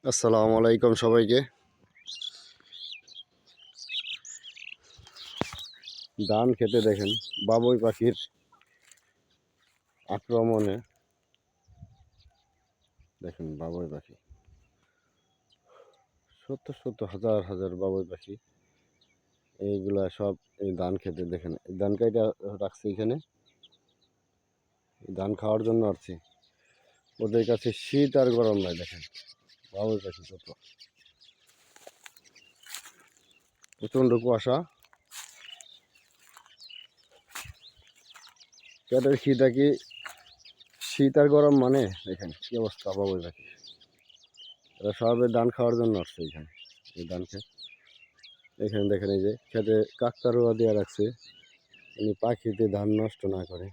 আসসালামু আলাইকুম সবাইকে। ধান খেতে দেখেন বাবুই পাখির আক্রমণে দেখেন বাবুই পাখি শত শত হাজার হাজার বাবুই পাখি এইগুলা সব এই ধান খেতে দেখেন এই ধান কাইটা রাখছে এখানে ধান খাওয়ার জন্য আসছে। ওদের কাছে শীত আর গরম নাই। দেখেন বাবুই পাখি কত প্রচণ্ড কুয়াশা, পেটের খিদা কি শীত আর গরম মানে দেখেন কি অবস্থা বাবুই পাখি। এরা সবে ধান খাওয়ার জন্য আসছে এখানে এই ধান খেত। এখানে দেখেন এই যে খেতে কাকতারুয়া দিয়ে রাখছে পাখিতে ধান নষ্ট না করে।